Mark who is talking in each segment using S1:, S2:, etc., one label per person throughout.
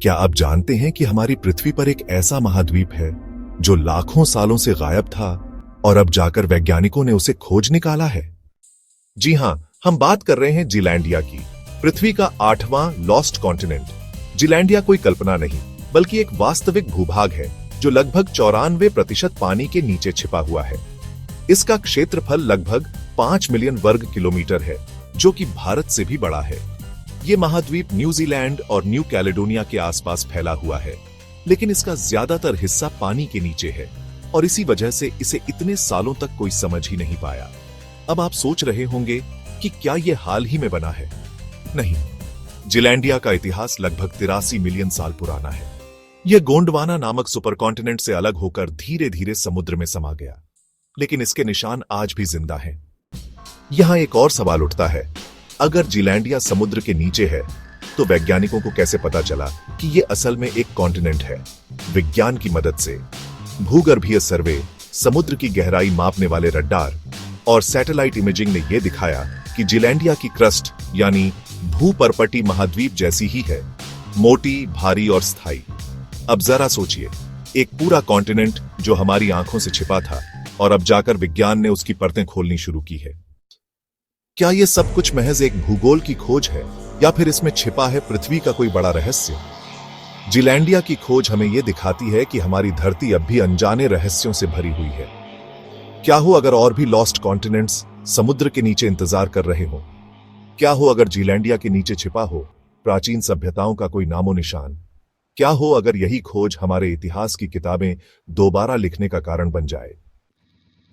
S1: क्या आप जानते हैं कि हमारी पृथ्वी पर एक ऐसा महाद्वीप है जो लाखों सालों से गायब था और अब जाकर वैज्ञानिकों ने उसे खोज निकाला है? जी हां, हम बात कर रहे हैं जीलैंडिया की, पृथ्वी का 8वां लॉस्ट कॉन्टिनेंट। जीलैंडिया कोई कल्पना नहीं, बल्कि एक वास्तविक भूभाग है जो लगभग 94% पानी के नीचे छिपा हुआ है। इसका क्षेत्रफल लगभग 5 मिलियन वर्ग किलोमीटर है, जो कि भारत से भी बड़ा है। ये महाद्वीप न्यूजीलैंड और न्यू कैलेडोनिया के आसपास फैला हुआ है, लेकिन इसका ज्यादातर हिस्सा पानी के नीचे है और इसी वजह से इसे इतने सालों तक कोई समझ ही नहीं पाया। अब आप सोच रहे होंगे कि क्या यह हाल ही में बना है? नहीं, जीलैंडिया का इतिहास लगभग 83 मिलियन साल पुराना है। यह गोंडवाना नामक सुपरकॉन्टिनेंट से अलग होकर धीरे धीरे समुद्र में समा गया, लेकिन इसके निशान आज भी जिंदा हैं। यहां एक और सवाल उठता है, अगर जीलैंडिया समुद्र के नीचे है तो वैज्ञानिकों को कैसे पता चला कि यह असल में एक कॉन्टिनेंट है? विज्ञान की मदद से भूगर्भीय सर्वे, समुद्र की गहराई मापने वाले रडार और सैटेलाइट इमेजिंग ने यह दिखाया कि जीलैंडिया की क्रस्ट यानी भूपर्पटी महाद्वीप जैसी ही है, मोटी, भारी और स्थायी। अब जरा सोचिए, एक पूरा कॉन्टिनेंट जो हमारी आंखों से छिपा था और अब जाकर विज्ञान ने उसकी परतें खोलनी शुरू की है। क्या यह सब कुछ महज एक भूगोल की खोज है या फिर इसमें छिपा है पृथ्वी का कोई बड़ा रहस्य? जीलैंडिया की खोज हमें यह दिखाती है कि हमारी धरती अब भी अनजाने रहस्यों से भरी हुई है। क्या हो अगर और भी लॉस्ट कॉन्टिनेंट्स समुद्र के नीचे इंतजार कर रहे हो? क्या हो अगर जीलैंडिया के नीचे छिपा हो प्राचीन सभ्यताओं का कोई नामो निशान? क्या हो अगर यही खोज हमारे इतिहास की किताबें दोबारा लिखने का कारण बन जाए?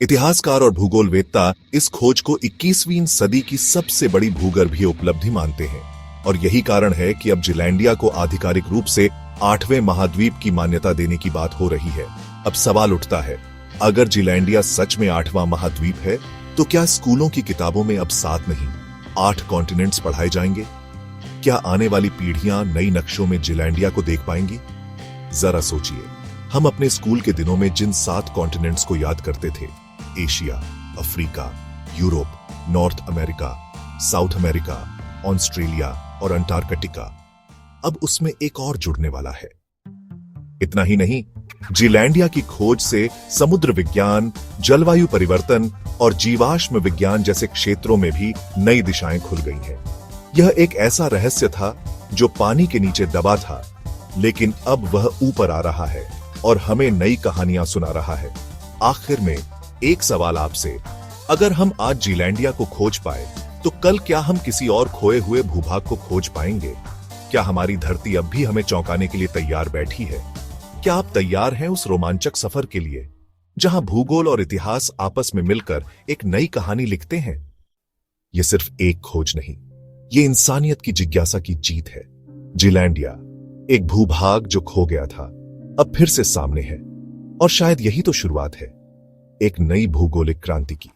S1: इतिहासकार और भूगोलवेत्ता इस खोज को 21वीं सदी की सबसे बड़ी भूगर्भीय उपलब्धि मानते हैं और यही कारण है कि अब जीलैंडिया को आधिकारिक रूप से 8वें महाद्वीप की मान्यता देने की बात हो रही है। अब सवाल उठता है, अगर जीलैंडिया सच में 8वां महाद्वीप है तो क्या स्कूलों की किताबों में अब 7 नहीं 8 कॉन्टिनेंट्स पढ़ाए जाएंगे? क्या आने वाली पीढ़ियां नई नक्शों में जीलैंडिया को देख पाएंगी? जरा सोचिए, हम अपने स्कूल के दिनों में जिन 7 कॉन्टिनेंट्स को याद करते थे, Asia, Africa, Europe, north America, south America, Australia और अंटार्कटिका, अब उसमें एक और जुड़ने वाला है। इतना ही नहीं, जीलैंडिया की खोज से समुद्र विज्ञान, जलवायु परिवर्तन और जीवाश्म विज्ञान जैसे क्षेत्रों में भी नई दिशाएं खुल गई हैं। यह एक ऐसा रहस्य था जो पानी के नीचे दबा था, लेकिन अब वह ऊपर आ रहा है और हमें नई कहानियां सुना रहा है। आखिर में एक सवाल आपसे, अगर हम आज जीलैंडिया को खोज पाए तो कल क्या हम किसी और खोए हुए भूभाग को खोज पाएंगे? क्या हमारी धरती अब भी हमें चौंकाने के लिए तैयार बैठी है? क्या आप तैयार हैं उस रोमांचक सफर के लिए जहां भूगोल और इतिहास आपस में मिलकर एक नई कहानी लिखते हैं? यह सिर्फ एक खोज नहीं, ये इंसानियत की जिज्ञासा की जीत है। जीलैंडिया, एक भूभाग जो खो गया था, अब फिर से सामने है और शायद यही तो शुरुआत है एक नई भूगोलिक क्रांति की।